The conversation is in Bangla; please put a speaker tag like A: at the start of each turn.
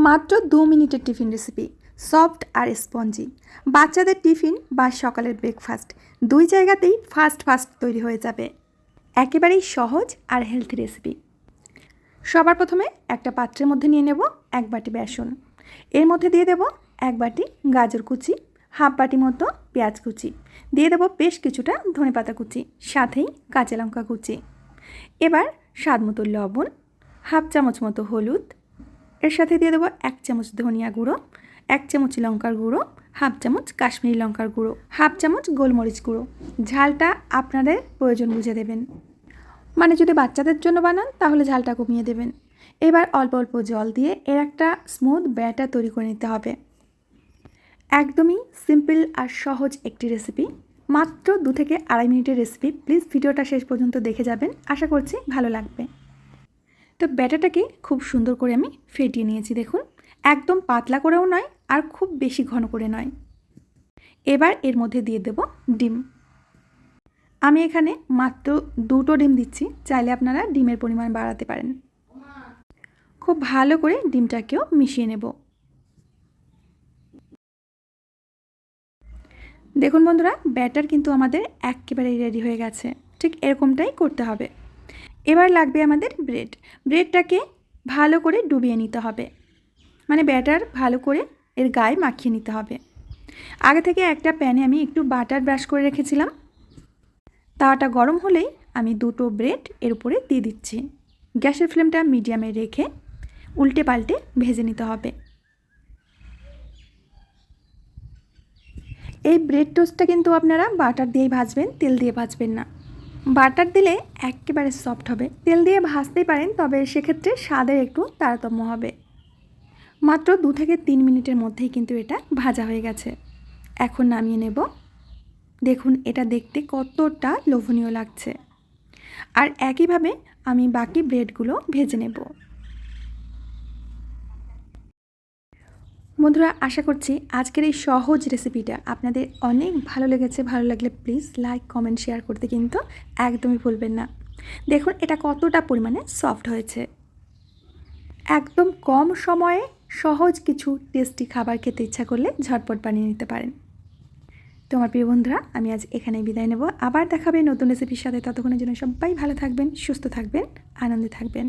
A: মাত্র 2 মিনিটের টিফিন রেসিপি, সফট আর স্পঞ্জি। বাচ্চাদের টিফিন বা সকালের ব্রেকফাস্ট দুই জায়গাতেই ফাস্ট ফাস্ট তৈরি হয়ে যাবে। একেবারেই সহজ আর হেলথি রেসিপি। সবার প্রথমে একটা পাত্রের মধ্যে নিয়ে নেব 1 বাটি বেসন। এর মধ্যে দিয়ে দেব 1 বাটি গাজর কুচি, হাফ বাটি মতো পেঁয়াজ কুচি, দিয়ে দেব বেশ কিছুটা ধনেপাতা কুচি, সাথেই কাঁচা লঙ্কা কুচি। এবার স্বাদ মতো লবণ, হাফ চামচ মতো হলুদ, এর সাথে দিয়ে দেবো 1 চামচ ধনিয়া গুঁড়ো, 1 চামচ লঙ্কার গুঁড়ো, হাফ চামচ কাশ্মীরি লঙ্কার গুঁড়ো, হাফ চামচ গোলমরিচ গুঁড়ো। ঝালটা আপনাদের প্রয়োজন বুঝে দেবেন, মানে যদি বাচ্চাদের জন্য বানান তাহলে ঝালটা কমিয়ে দেবেন। এবার অল্প অল্প জল দিয়ে এর একটা স্মুথ ব্যাটার তৈরি করে নিতে হবে। একদমই সিম্পল আর সহজ একটি রেসিপি, মাত্র 2 থেকে 2.5 মিনিটের রেসিপি। প্লিজ ভিডিওটা শেষ পর্যন্ত দেখে যাবেন, আশা করছি ভালো লাগবে। তো ব্যাটারটাকে খুব সুন্দর করে আমি ফেটিয়ে নিয়েছি, দেখুন একদম পাতলা করেও নয় আর খুব বেশি ঘন করে নয়। এবার এর মধ্যে দিয়ে দেব ডিম। আমি এখানে মাত্র 2টো ডিম দিচ্ছি, চাইলে আপনারা ডিমের পরিমাণ বাড়াতে পারেন। খুব ভালো করে ডিমটাকেও মিশিয়ে নেব। দেখুন বন্ধুরা, ব্যাটার কিন্তু আমাদের একেবারেই রেডি হয়ে গেছে। ঠিক এরকমটাই করতে হবে। এবার লাগবে আমাদের ব্রেডটাকে ভালো করে ডুবিয়ে নিতে হবে, মানে ব্যাটার ভালো করে এর গায়ে মাখিয়ে নিতে হবে। আগে থেকে একটা প্যানে আমি একটু বাটার ব্রাশ করে রেখেছিলাম। তাওয়াটা গরম হলেই আমি 2টো ব্রেড এর উপরে দিয়ে দিচ্ছি। গ্যাসের ফ্লেমটা মিডিয়ামে রেখে উল্টে পাল্টে ভেজে নিতে হবে। এই ব্রেড টোস্টটা কিন্তু আপনারা বাটার দিয়েই ভাজবেন, তেল দিয়ে ভাজবেন না। বাটার দিলে একেবারে সফট হবে। তেল দিয়ে ভাজতেই পারেন, তবে সেক্ষেত্রে স্বাদের একটু তারতম্য হবে। মাত্র 2 থেকে 3 মিনিটের মধ্যেই কিন্তু এটা ভাজা হয়ে গেছে। এখন নামিয়ে নেব। দেখুন এটা দেখতে কতটা লোভনীয় লাগছে। আর একইভাবে আমি বাকি ব্রেডগুলো ভেজে নেব। বন্ধুরা, আশা করছি আজকের এই সহজ রেসিপিটা আপনাদের অনেক ভালো লেগেছে। ভালো লাগলে প্লিজ লাইক, কমেন্ট, শেয়ার করতে কিন্তু একদমই ভুলবেন না। দেখুন এটা কতটা পরিমাণে সফট হয়েছে। একদম কম সময়ে সহজ কিছু টেস্টি খাবার খেতে ইচ্ছা করলে ঝটপট বানিয়ে নিতে পারেন। তো আমার প্রিয় বন্ধুরা, আমি আজ এখানেই বিদায় নেব। আবার দেখাবে নতুন রেসিপির সাথে। ততক্ষণের জন্য সবাই ভালো থাকবেন, সুস্থ থাকবেন, আনন্দে থাকবেন।